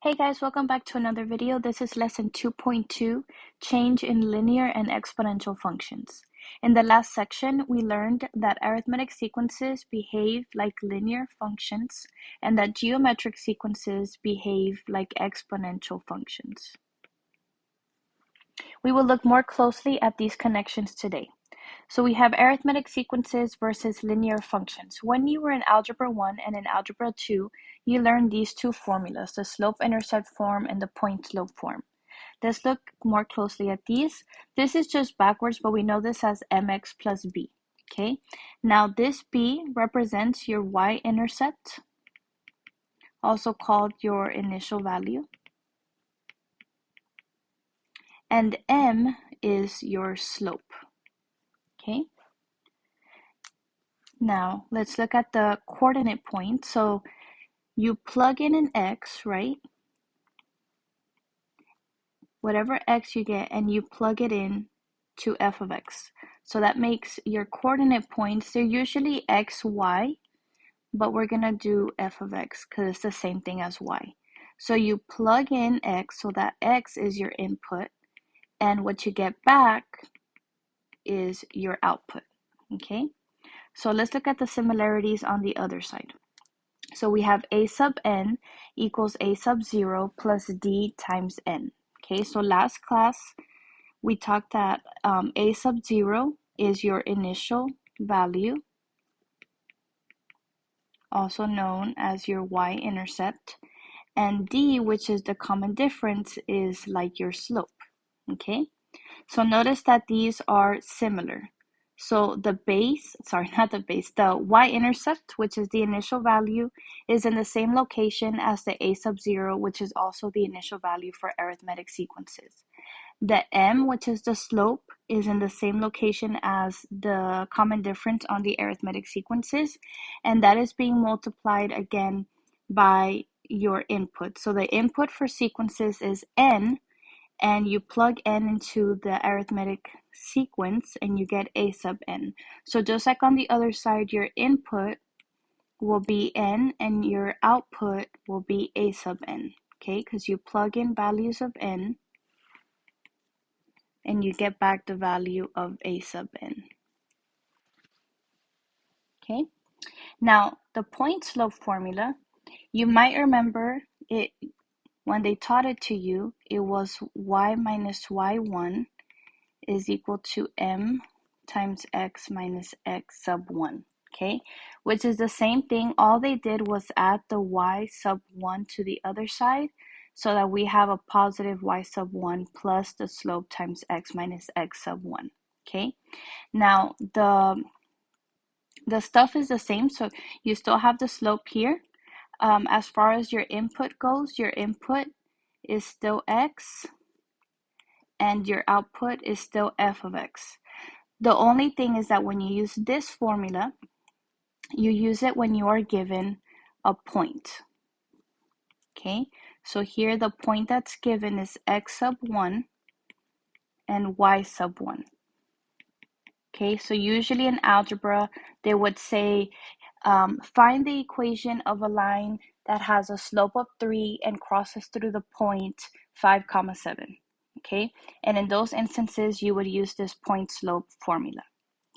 Hey guys, welcome back to another video. This is lesson 2.2, change in linear and exponential functions. In the last section, we learned that arithmetic sequences behave like linear functions and that geometric sequences behave like exponential functions. We will look more closely at these connections today. So we have arithmetic sequences versus linear functions. When you were in Algebra 1 and in Algebra 2, you learned these two formulas, the slope-intercept form and the point-slope form. Let's look more closely at these. This is just backwards, but we know this as mx plus b, okay? Now this b represents your y-intercept, also called your initial value, and m is your slope, okay? Now, let's look at the coordinate point. So you plug in an x, right? Whatever x you get, and you plug it in to f of x. So that makes your coordinate points, they're usually x, y, but we're going to do f of x because it's the same thing as y. So you plug in x, so that x is your input, and what you get back is your output, okay? So let's look at the similarities on the other side. So we have a sub n equals a sub 0 plus d times n. Okay, so last class we talked that a sub 0 is your initial value, also known as your y-intercept, and d, which is the common difference, is like your slope. Okay, so notice that these are similar. So the y-intercept, which is the initial value, is in the same location as the a sub 0, which is also the initial value for arithmetic sequences. The m, which is the slope, is in the same location as the common difference on the arithmetic sequences, and that is being multiplied again by your input. So the input for sequences is n, and you plug n into the arithmetic sequence and you get a sub n. So just like on the other side, your input will be n and your output will be a sub n, okay? Because you plug in values of n and you get back the value of a sub n, okay? Now, the point slope formula, you might remember it when they taught it to you, it was y minus y1 is equal to m times x minus x sub 1, okay? Which is the same thing. All they did was add the y sub 1 to the other side so that we have a positive y sub 1 plus the slope times x minus x sub 1, okay? Now, the stuff is the same, so you still have the slope here. As far as your input goes, your input is still x, and your output is still f of x. The only thing is that when you use this formula, you use it when you are given a point. Okay, so here the point that's given is x sub 1 and y sub 1. Okay, so usually in algebra, they would say, find the equation of a line that has a slope of 3 and crosses through the point 5, 7. Okay, and in those instances, you would use this point slope formula.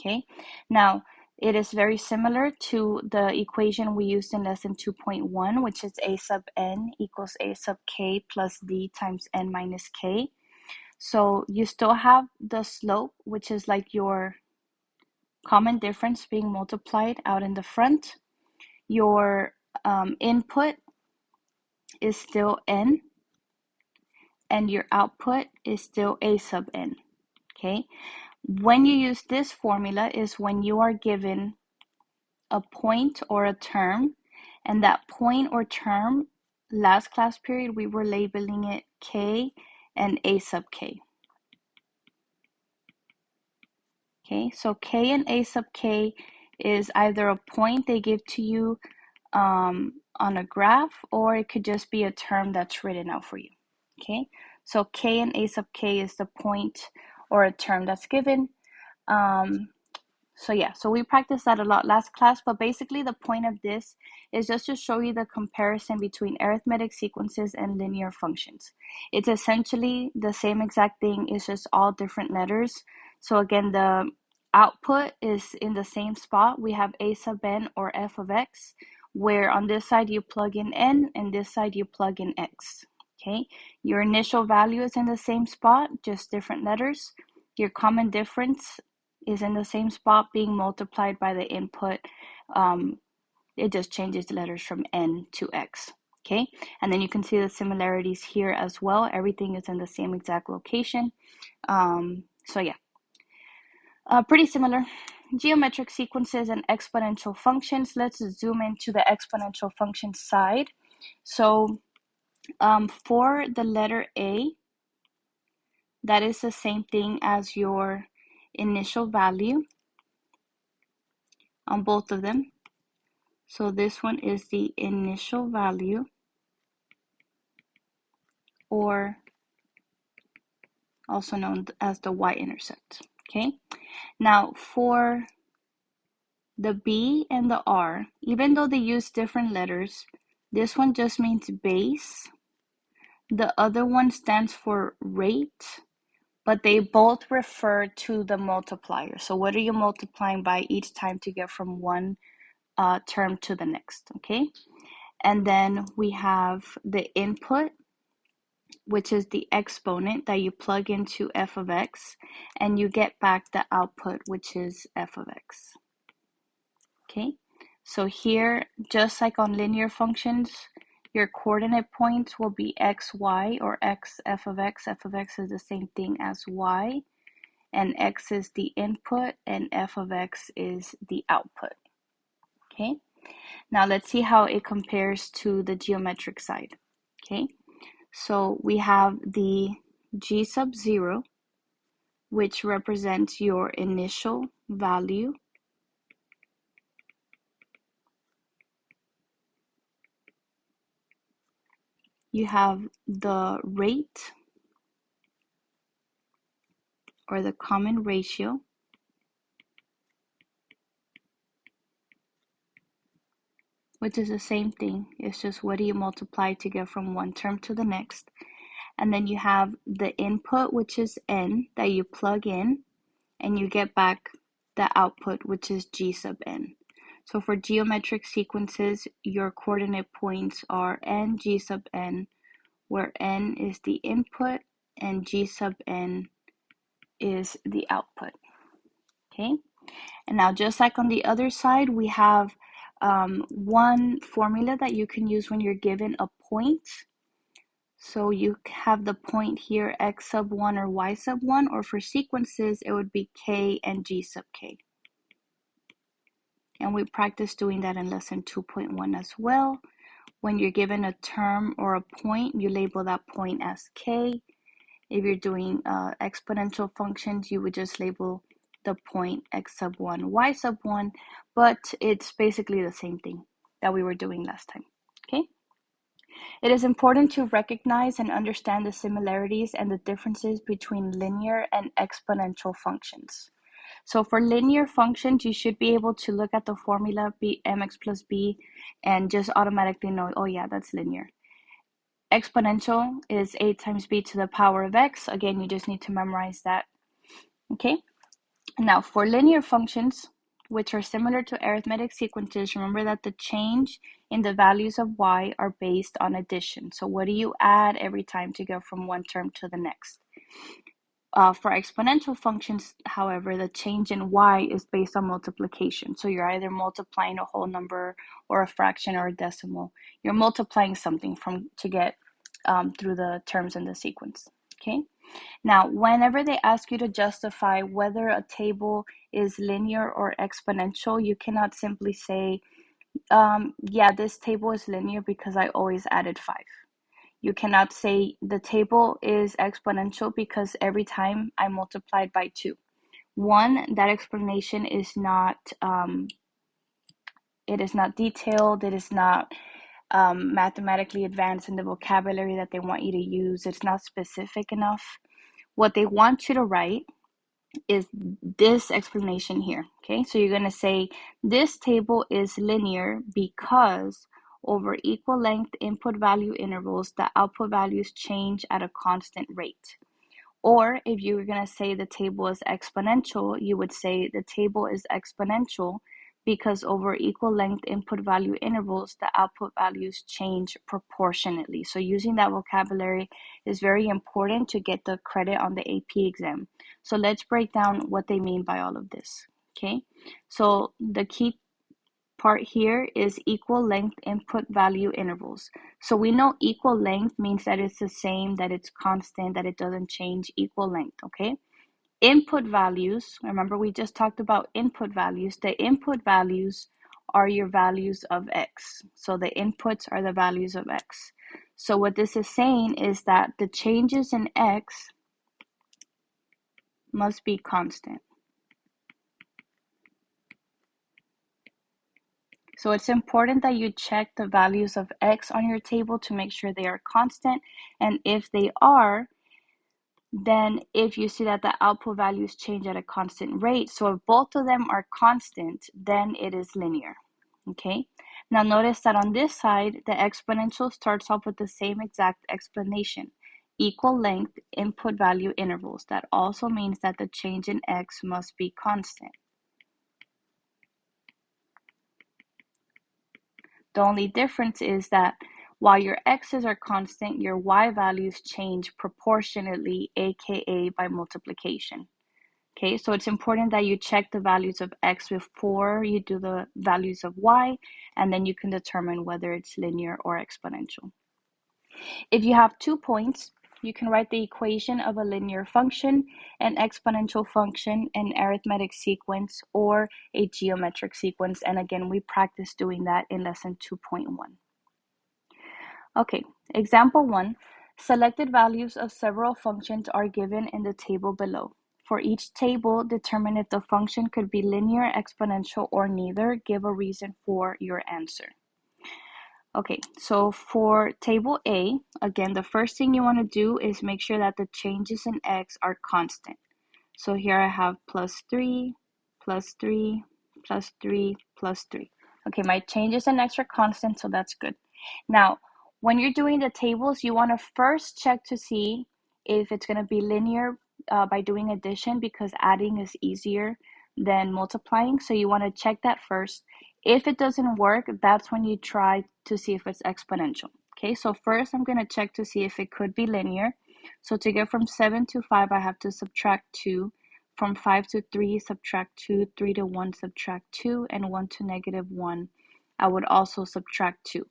Okay, now it is very similar to the equation we used in lesson 2.1, which is a sub n equals a sub k plus d times n minus k. So you still have the slope, which is like your common difference being multiplied out in the front. Your input is still n, and your output is still a sub n, okay? When you use this formula is when you are given a point or a term, and that point or term, last class period, we were labeling it k and a sub k. Okay, so k and a sub k is either a point they give to you on a graph, or it could just be a term that's written out for you. Okay, so k and a sub k is the point or a term that's given. So yeah, so we practiced that a lot last class, but basically the point of this is just to show you the comparison between arithmetic sequences and linear functions. It's essentially the same exact thing, it's just all different letters. So again, the output is in the same spot. We have a sub n or f of x, where on this side you plug in n and this side you plug in x. Okay, your initial value is in the same spot, just different letters. Your common difference is in the same spot being multiplied by the input. It just changes the letters from n to x. Okay, and then you can see the similarities here as well. Everything is in the same exact location. So yeah, pretty similar. Geometric sequences and exponential functions. Let's zoom into the exponential function side. So for the letter A, that is the same thing as your initial value on both of them. So this one is the initial value, or also known as the y-intercept. Okay, now for the B and the R, even though they use different letters, this one just means base. The other one stands for rate, but they both refer to the multiplier. So what are you multiplying by each time to get from one term to the next, okay? And then we have the input, which is the exponent that you plug into f of x, and you get back the output, which is f of x. Okay, so here, just like on linear functions, your coordinate points will be x, y, or x, f of x. F of x is the same thing as y, and x is the input, and f of x is the output. Okay, now let's see how it compares to the geometric side. Okay, so we have the g sub 0, which represents your initial value. You have the rate, or the common ratio, which is the same thing. It's just what do you multiply to get from one term to the next. And then you have the input, which is n, that you plug in, and you get back the output, which is g sub n. So for geometric sequences, your coordinate points are n, g sub n, where n is the input and g sub n is the output. Okay, and now just like on the other side, we have one formula that you can use when you're given a point. So you have the point here, x sub 1 or y sub 1, or for sequences, it would be k and g sub k. And we practiced doing that in lesson 2.1 as well. When you're given a term or a point, you label that point as k. If you're doing exponential functions, you would just label the point x sub 1, y sub 1, but it's basically the same thing that we were doing last time. Okay? It is important to recognize and understand the similarities and the differences between linear and exponential functions. So for linear functions, you should be able to look at the formula mx plus b and just automatically know, oh yeah, that's linear. Exponential is a times b to the power of x. Again, you just need to memorize that. Okay? Now for linear functions, which are similar to arithmetic sequences, remember that the change in the values of y are based on addition. So what do you add every time to go from one term to the next? For exponential functions, however, the change in y is based on multiplication. So you're either multiplying a whole number or a fraction or a decimal. You're multiplying something to get through the terms in the sequence. Okay. Now, whenever they ask you to justify whether a table is linear or exponential, you cannot simply say, yeah, this table is linear because I always added 5. You cannot say the table is exponential because every time I multiplied by 2. One, that explanation is not, it is not detailed, it is not mathematically advanced in the vocabulary that they want you to use. It's not specific enough. What they want you to write is this explanation here. Okay, so you're going to say this table is linear because over equal length input value intervals, the output values change at a constant rate. Or if you were going to say the table is exponential, you would say the table is exponential because over equal length input value intervals, the output values change proportionately. So using that vocabulary is very important to get the credit on the AP exam. So let's break down what they mean by all of this. Okay, so the key part here is equal length input value intervals. So we know equal length means that it's the same, that it's constant, that it doesn't change, equal length, okay? Input values, remember we just talked about input values. The input values are your values of x. So the inputs are the values of x. So what this is saying is that the changes in x must be constant. So it's important that you check the values of x on your table to make sure they are constant. And if they are, then if you see that the output values change at a constant rate, so if both of them are constant, then it is linear. Okay, now notice that on this side, the exponential starts off with the same exact explanation. Equal length input value intervals. That also means that the change in x must be constant. The only difference is that while your x's are constant, your y values change proportionately, aka by multiplication. Okay, so it's important that you check the values of x before you do the values of y, and then you can determine whether it's linear or exponential. If you have 2 points, you can write the equation of a linear function, an exponential function, an arithmetic sequence, or a geometric sequence. And again, we practice doing that in lesson 2.1. Okay, example 1. Selected values of several functions are given in the table below. For each table, determine if the function could be linear, exponential, or neither. Give a reason for your answer. Okay, so for table A, again, the first thing you want to do is make sure that the changes in x are constant. So here I have plus 3, plus 3, plus 3, plus 3. Okay, my changes in x are constant, so that's good. Now, when you're doing the tables, you want to first check to see if it's going to be linear by doing addition, because adding is easier than multiplying. So you want to check that first. If it doesn't work, that's when you try to see if it's exponential. Okay, so first I'm going to check to see if it could be linear. So to get from 7 to 5, I have to subtract 2. From 5 to 3, subtract 2. 3 to 1, subtract 2. And 1 to negative 1, I would also subtract 2.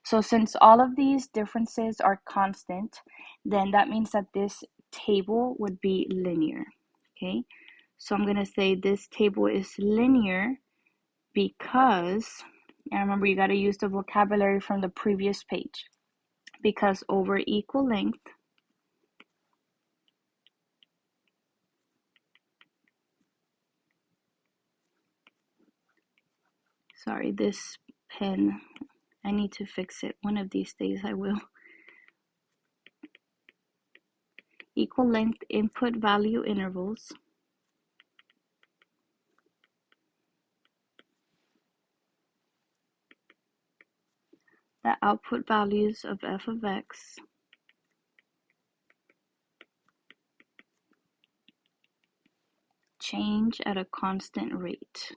So since all of these differences are constant, then that means that this table would be linear. Okay, so I'm going to say this table is linear because, and remember you got to use the vocabulary from the previous page, because over equal length, sorry, this pen, I need to fix it. One of these days I will. Equal length input value intervals the output values of f of x change at a constant rate.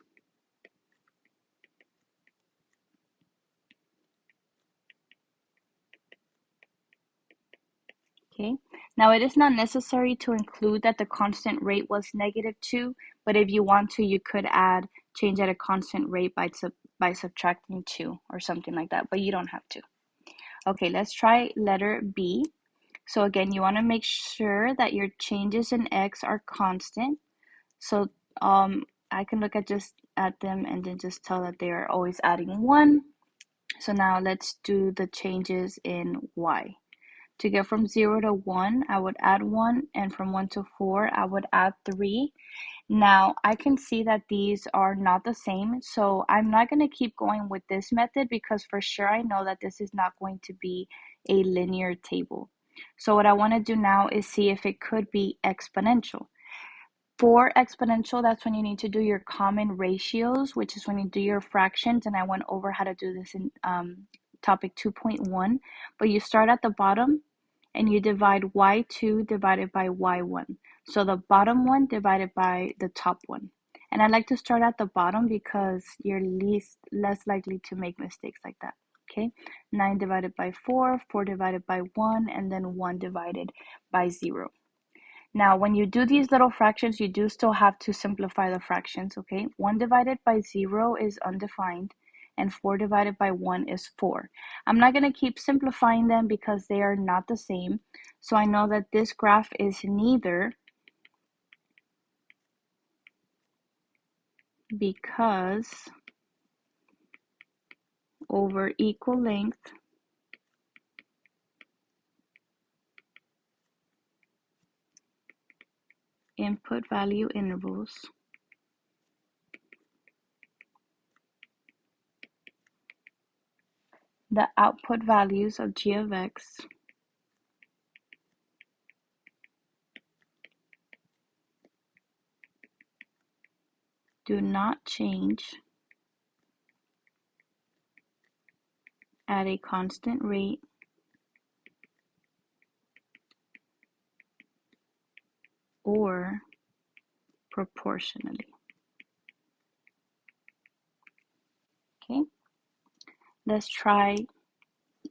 Okay, now it is not necessary to include that the constant rate was -2, but if you want to, you could add change at a constant rate by subtracting 2 or something like that, but you don't have to. Okay, let's try letter B. So again, you want to make sure that your changes in x are constant. So I can look at them and then just tell that they are always adding 1. So now let's do the changes in y. To get from 0 to 1, I would add 1, and from 1 to 4, I would add 3. Now, I can see that these are not the same, so I'm not going to keep going with this method because for sure I know that this is not going to be a linear table. So what I want to do now is see if it could be exponential. For exponential, that's when you need to do your common ratios, which is when you do your fractions, and I went over how to do this in topic 2.1. But you start at the bottom and you divide y2 divided by y1. So the bottom one divided by the top one. And I like to start at the bottom because you're less likely to make mistakes like that. Okay, 9 divided by 4, 4 divided by 1, and then 1 divided by 0. Now, when you do these little fractions, you do still have to simplify the fractions, okay? 1 divided by 0 is undefined, and 4 divided by 1 is 4. I'm not going to keep simplifying them because they are not the same. So I know that this graph is neither, because over equal length input value intervals the output values of g of x do not change at a constant rate or proportionally. Okay, let's try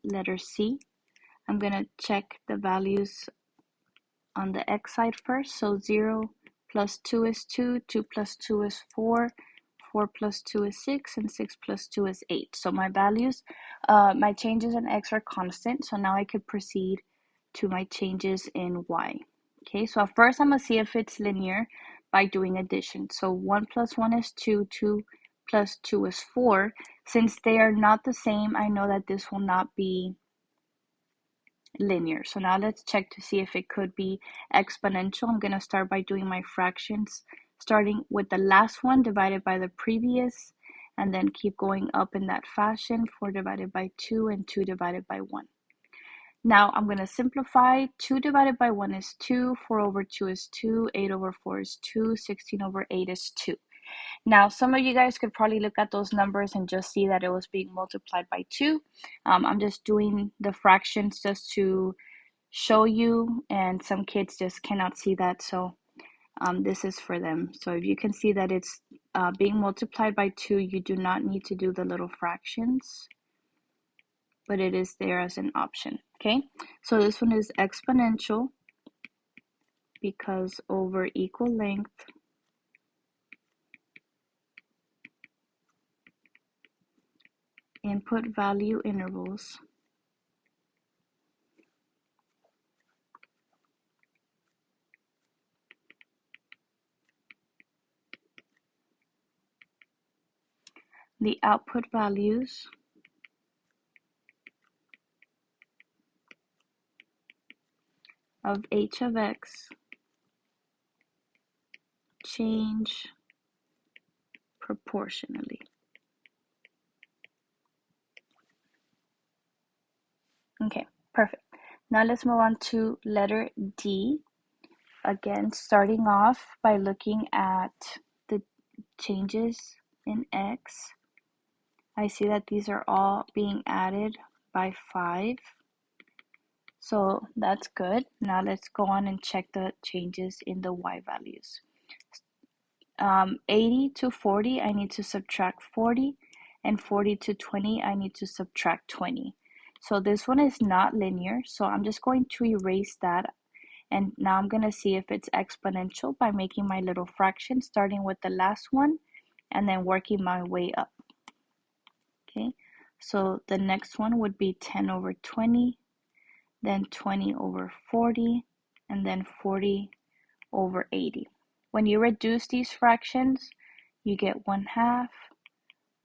letter C. I'm going to check the values on the x side first. So 0 plus 2 is 2, 2 plus 2 is 4, 4 plus 2 is 6, and 6 plus 2 is 8. So my values, my changes in x are constant. So now I could proceed to my changes in y. Okay, so at first I'm going to see if it's linear by doing addition. So 1 plus 1 is 2, 2 plus 2 is 4. Since they are not the same, I know that this will not be linear. So now let's check to see if it could be exponential. I'm going to start by doing my fractions, starting with the last one divided by the previous, and then keep going up in that fashion. 4 divided by 2 and 2 divided by 1. Now I'm going to simplify. 2 divided by 1 is 2, 4 over 2 is 2, 8 over 4 is 2, 16 over 8 is 2. Now, some of you guys could probably look at those numbers and just see that it was being multiplied by 2. I'm just doing the fractions just to show you, and some kids just cannot see that, so this is for them. So if you can see that it's being multiplied by 2, you do not need to do the little fractions, but it is there as an option. Okay, so this one is exponential because over equal length input value intervals the output values of h of x change proportionally. Okay, perfect. Now let's move on to letter D. Again, starting off by looking at the changes in x. I see that these are all being added by 5. So that's good. Now let's go on and check the changes in the y values. 80 to 40, I need to subtract 40, and 40 to 20, I need to subtract 20. So this one is not linear, so I'm just going to erase that. And now I'm going to see if it's exponential by making my little fraction, starting with the last one and then working my way up. Okay, so the next one would be 10 over 20, then 20 over 40, and then 40 over 80. When you reduce these fractions, you get 1/2,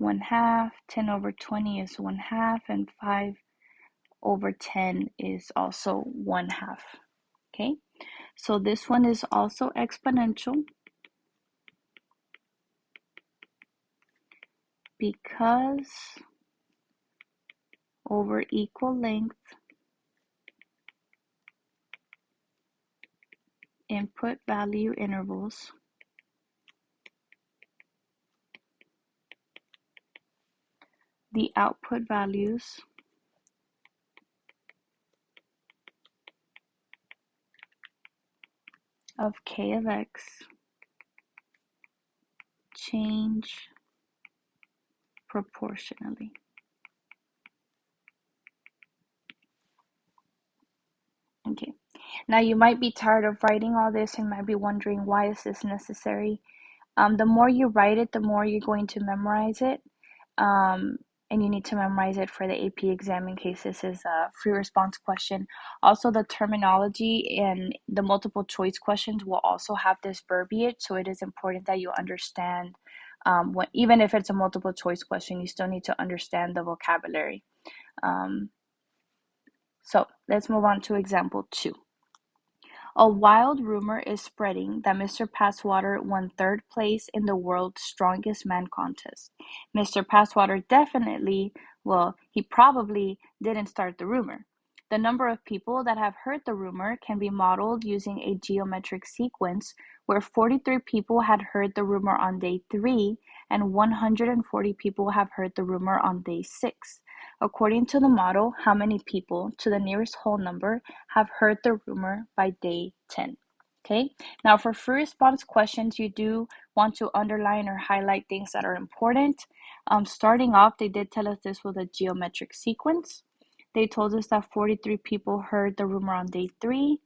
1/2, 10 over 20 is 1/2, and 5 over 10 is also 1/2. Okay, so this one is also exponential because over equal length input value intervals the output values of k of x change proportionally. Okay, now you might be tired of writing all this and might be wondering, why is this necessary? The more you write it, the more you're going to memorize it. And you need to memorize it for the AP exam in case this is a free response question. Also, the terminology and the multiple choice questions will also have this verbiage, so it is important that you understand even if it's a multiple choice question, you still need to understand the vocabulary. So let's move on to example 2. A wild rumor is spreading that Mr. Passwater won third place in the world's strongest man contest. Mr. Passwater he probably didn't start the rumor. The number of people that have heard the rumor can be modeled using a geometric sequence where 43 people had heard the rumor on day 3 and 140 people have heard the rumor on day 6. According to the model, how many people, to the nearest whole number, have heard the rumor by day 10? Okay, now for free response questions, you do want to underline or highlight things that are important. Starting off, they did tell us this was a geometric sequence. They told us that 43 people heard the rumor on day 3,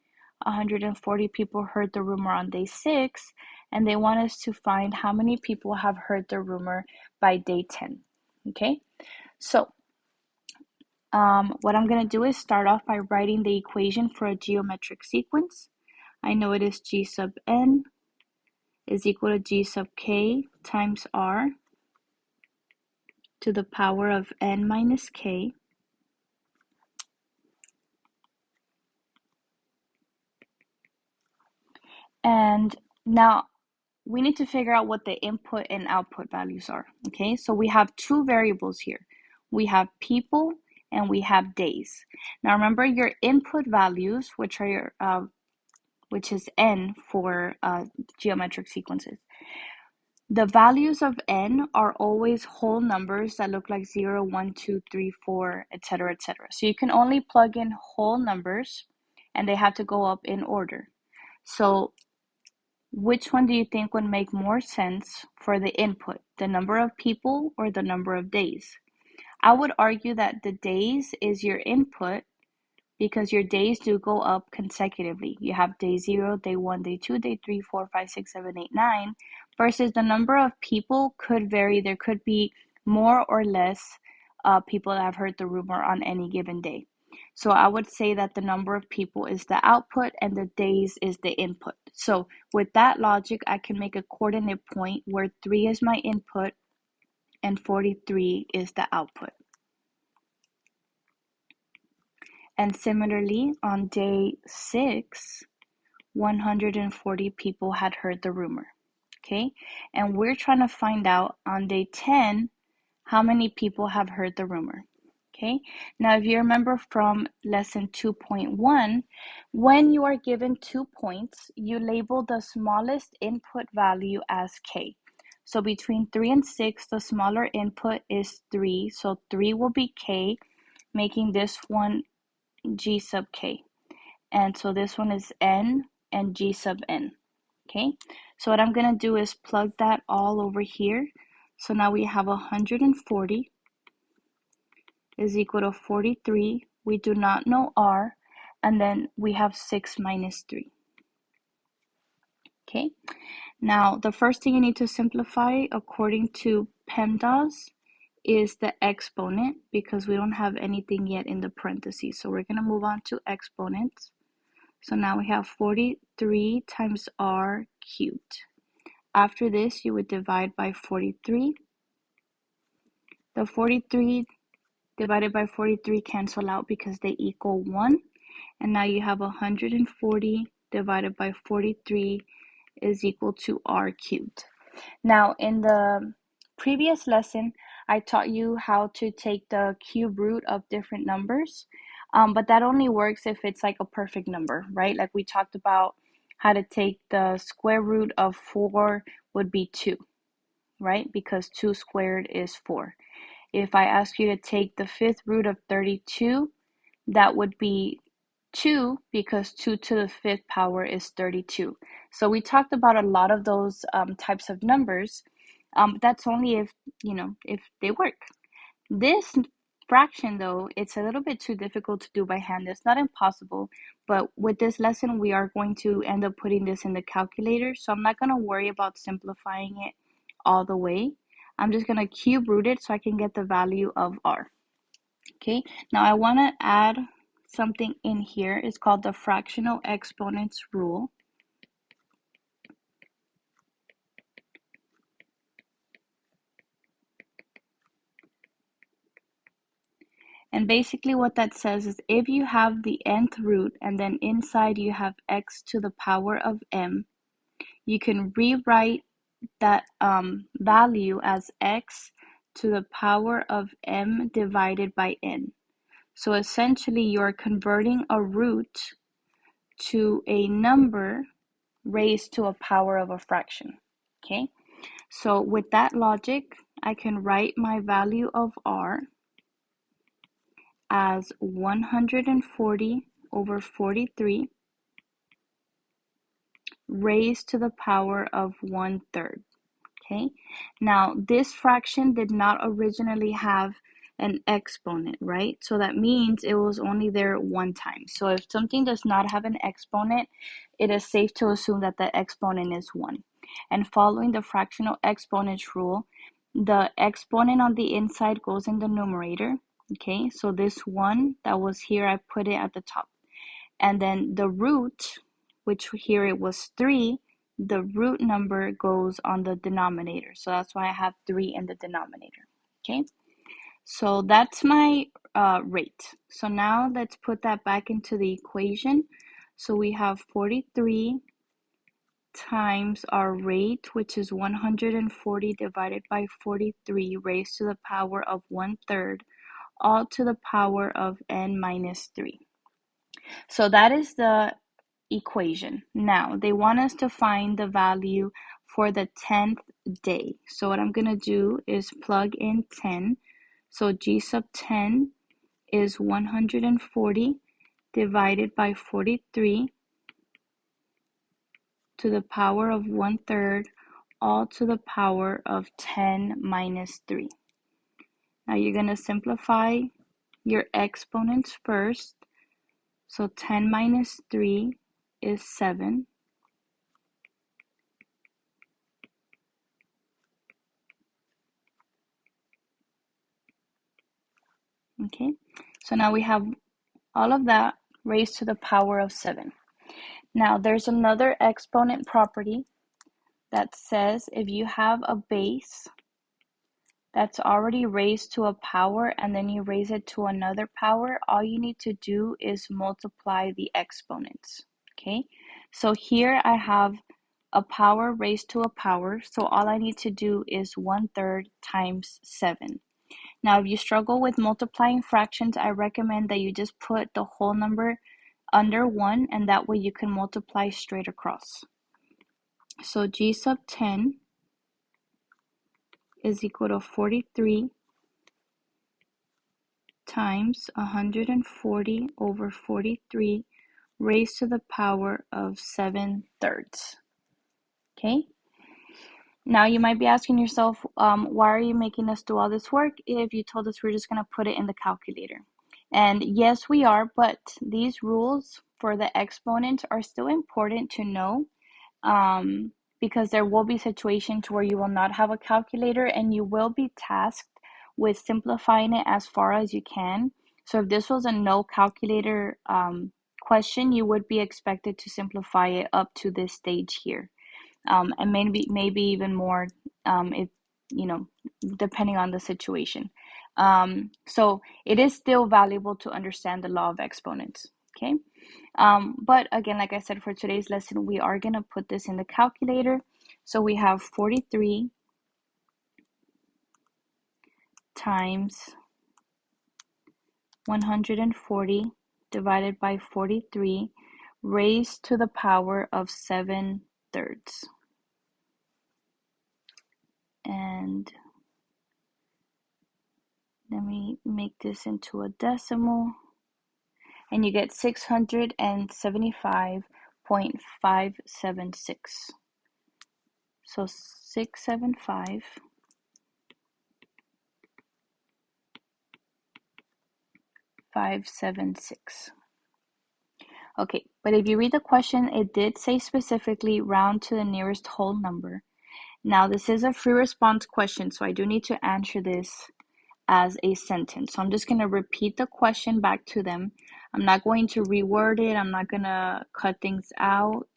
140 people heard the rumor on day 6, and they want us to find how many people have heard the rumor by day 10. Okay, so what I'm going to do is start off by writing the equation for a geometric sequence. I know it is g sub n is equal to g sub k times r to the power of n minus k. And now we need to figure out what the input and output values are. Okay, so we have two variables here. We have people and we have days. Now remember your input values, which are your which is n for geometric sequences. The values of n are always whole numbers that look like 0, 1, 2, 3, 4, etc., etc. So you can only plug in whole numbers and they have to go up in order. So which one do you think would make more sense for the input, the number of people or the number of days? I would argue that the days is your input because your days do go up consecutively. You have day 0, day 1, day 2, day 3, 4, 5, 6, 7, 8, 9, versus the number of people could vary. There could be more or less people that have heard the rumor on any given day. So I would say that the number of people is the output and the days is the input. So with that logic, I can make a coordinate point where 3 is my input and 43 is the output. And similarly, on day 6, 140 people had heard the rumor. Okay, and we're trying to find out on day 10 how many people have heard the rumor. Okay, now if you remember from lesson 2.1, when you are given 2 points, you label the smallest input value as k. So between 3 and 6, the smaller input is 3, so 3 will be k, making this one g sub k. And so this one is n and g sub n. Okay, so what I'm going to do is plug that all over here. So now we have 140 is equal to 43. We do not know r. And then we have 6 minus 3. Okay, now the first thing you need to simplify according to PEMDAS is the exponent because we don't have anything yet in the parentheses. So we're going to move on to exponents. So now we have 43 times r cubed. After this, you would divide by 43. The 43 divided by 43 cancel out because they equal 1. And now you have 140 divided by 43 is equal to r cubed. Now, in the previous lesson, I taught you how to take the cube root of different numbers, but that only works if it's like a perfect number, right? Like we talked about how to take the square root of 4 would be 2, right? Because 2 squared is 4. If I ask you to take the fifth root of 32, that would be 2 because 2 to the fifth power is 32. So we talked about a lot of those types of numbers. That's only if, if they work. This fraction, though, it's a little bit too difficult to do by hand. It's not impossible, but with this lesson, we are going to end up putting this in the calculator. So I'm not going to worry about simplifying it all the way. I'm just going to cube root it so I can get the value of r. Okay, now I want to add something in here. It's called the fractional exponents rule. And basically what that says is if you have the nth root and then inside you have x to the power of m, you can rewrite that value as x to the power of m divided by n. So essentially you're converting a root to a number raised to a power of a fraction. Okay, so with that logic, I can write my value of r as 140 over 43 raised to the power of 1/3. Okay, now this fraction did not originally have an exponent, right? So that means it was only there one time. So if something does not have an exponent, it is safe to assume that the exponent is 1. And following the fractional exponents rule, the exponent on the inside goes in the numerator. Okay, so this 1 that was here, I put it at the top. And then the root, which here it was 3, the root number goes on the denominator. So that's why I have 3 in the denominator. Okay, so that's my rate. So now let's put that back into the equation. So we have 43 times our rate, which is 140 divided by 43 raised to the power of 1/3, all to the power of n minus 3. So that is the equation. Now, they want us to find the value for the 10th day. So what I'm going to do is plug in 10. So g sub 10 is 140 divided by 43 to the power of 1/3, all to the power of 10 minus 3. Now you're going to simplify your exponents first. So 10 minus 3 is 7. Okay, so now we have all of that raised to the power of 7. Now there's another exponent property that says if you have a base that's already raised to a power and then you raise it to another power, all you need to do is multiply the exponents. Okay, so here I have a power raised to a power, so all I need to do is 1/3 times 7. Now, if you struggle with multiplying fractions, I recommend that you just put the whole number under 1, and that way you can multiply straight across. So g sub 10 is equal to 43 times 140 over 43 raised to the power of 7/3. Okay? Now you might be asking yourself, why are you making us do all this work if you told us we're just going to put it in the calculator? And yes, we are, but these rules for the exponents are still important to know, because there will be situations where you will not have a calculator and you will be tasked with simplifying it as far as you can. So if this was a no calculator question, you would be expected to simplify it up to this stage here. And maybe even more, if depending on the situation. So it is still valuable to understand the law of exponents. Okay, but again, like I said, for today's lesson, we are going to put this in the calculator. So we have 43 times 140 divided by 43 raised to the power of 7/3. And Let me make this into a decimal. And you get 675.576. So 675.576. Okay, but if you read the question, it did say specifically round to the nearest whole number. Now, this is a free response question, so I do need to answer this as a sentence. So I'm just going to repeat the question back to them. I'm not going to reword it. I'm not going to cut things out.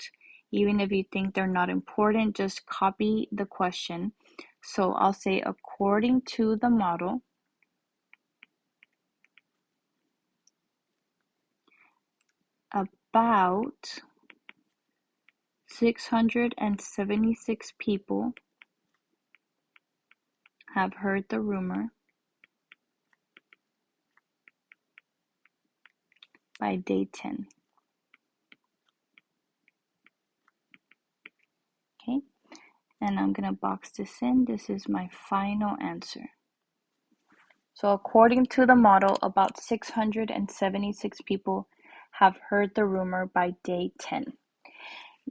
Even if you think they're not important, just copy the question. So I'll say, according to the model, about 676 people have heard the rumor by day 10. Okay, and I'm going to box this in. This is my final answer. So according to the model, about 676 people have heard the rumor by day 10.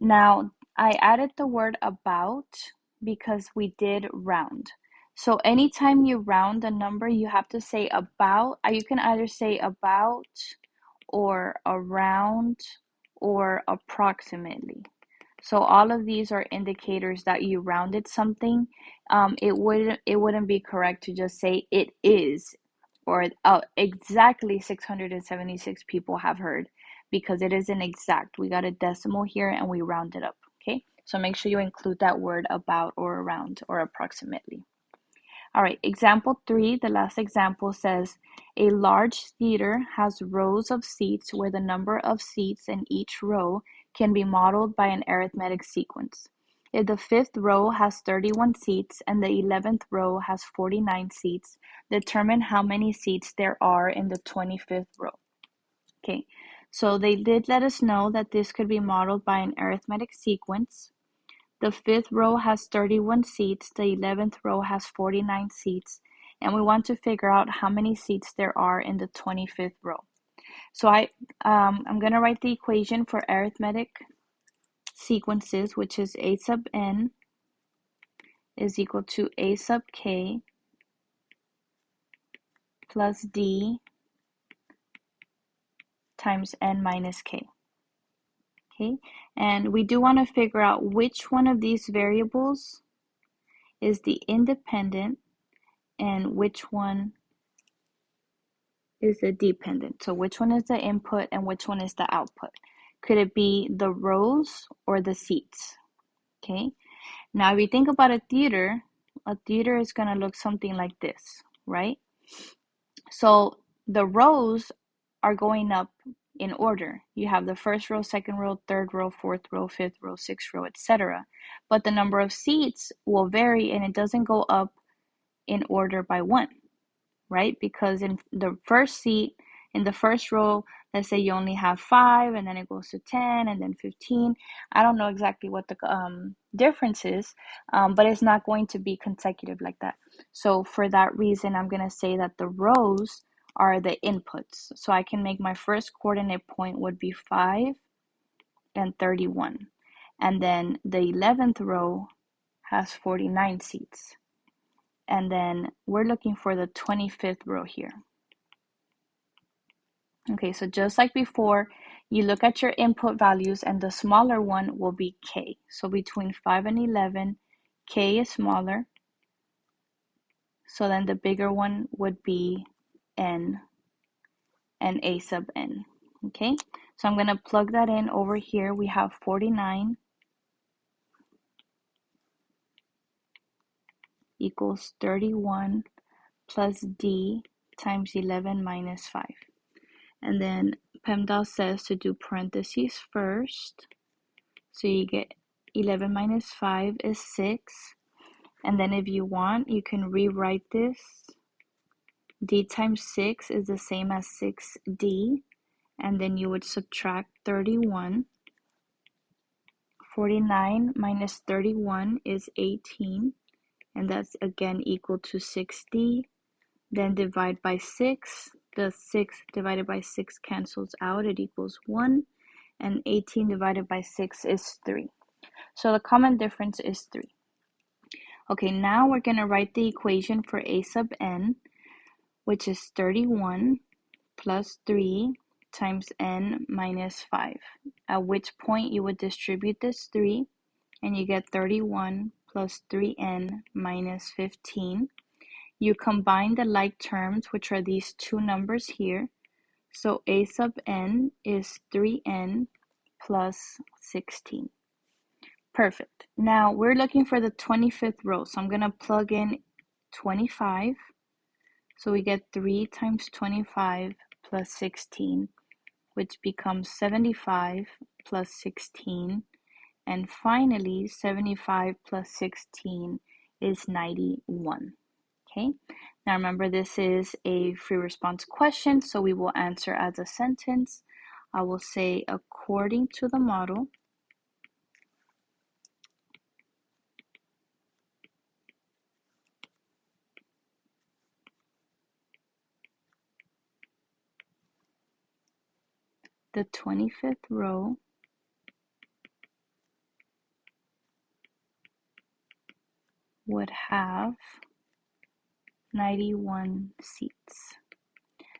Now, I added the word about because we did round. So anytime you round a number, you have to say about. You can either say about or around or approximately. So all of these are indicators that you rounded something. It wouldn't be correct to just say it is or exactly 676 people have heard, because it isn't exact. We got a decimal here and we round it up. Okay, so make sure you include that word about or around or approximately. All right, example 3, the last example says, a large theater has rows of seats where the number of seats in each row can be modeled by an arithmetic sequence. If the 5th row has 31 seats and the 11th row has 49 seats, determine how many seats there are in the 25th row. Okay, so they did let us know that this could be modeled by an arithmetic sequence. The 5th row has 31 seats, the 11th row has 49 seats, and we want to figure out how many seats there are in the 25th row. So I'm going to write the equation for arithmetic sequences, which is a sub n is equal to a sub k plus d times n minus k. Okay, and we do want to figure out which one of these variables is the independent and which one is the dependent. So which one is the input and which one is the output? Could it be the rows or the seats? Okay, now if you think about a theater is going to look something like this, right? So the rows are going up in order. You have the first row, second row, third row, fourth row, fifth row, sixth row, etc. But the number of seats will vary, and it doesn't go up in order by one, right? Because in the first seat, in the first row, let's say you only have 5, and then it goes to 10, and then 15. I don't know exactly what the difference is, but it's not going to be consecutive like that. So for that reason, I'm going to say that the rows are the inputs. So I can make my first coordinate point would be 5 and 31. And then the 11th row has 49 seats. And then we're looking for the 25th row here. Okay, so just like before, you look at your input values and the smaller one will be k. So between 5 and 11, k is smaller. So then the bigger one would be n and a sub n. Okay, so I'm going to plug that in over here. We have 49 equals 31 plus d times 11 minus 5. And then PEMDAS says to do parentheses first. So you get 11 minus 5 is 6. And then if you want, you can rewrite this. D times 6 is the same as 6d. And then you would subtract 31. 49 minus 31 is 18. And that's again equal to 6d. then divide by 6. The 6 divided by 6 cancels out, it equals 1, and 18 divided by 6 is 3. So the common difference is 3. Okay, now we're going to write the equation for a sub n, which is 31 plus 3 times n minus 5, at which point you would distribute this 3, and you get 31 plus 3n minus 15. You combine the like terms, which are these two numbers here. So a sub n is 3n plus 16. Perfect. Now we're looking for the 25th row. So I'm going to plug in 25. So we get 3 times 25 plus 16, which becomes 75 plus 16. And finally, 75 plus 16 is 91. Okay, now remember this is a free response question, so we will answer as a sentence. I will say, according to the model, the 25th row would have 91 seats.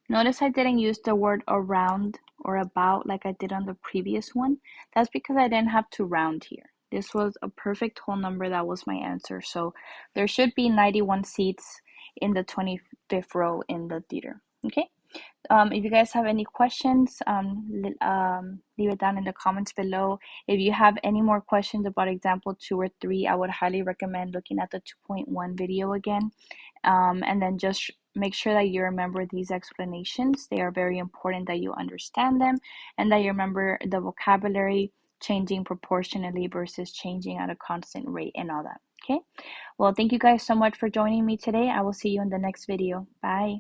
Notice I didn't use the word around or about like I did on the previous one. That's because I didn't have to round here. This was a perfect whole number. That was my answer. So there should be 91 seats in the 25th row in the theater. Okay. If you guys have any questions, leave it down in the comments below. If you have any more questions about example 2 or 3, I would highly recommend looking at the 2.1 video again. And then just make sure that you remember these explanations. They are very important that you understand them and that you remember the vocabulary changing proportionally versus changing at a constant rate and all that. Okay. Well, thank you guys so much for joining me today. I will see you in the next video. Bye.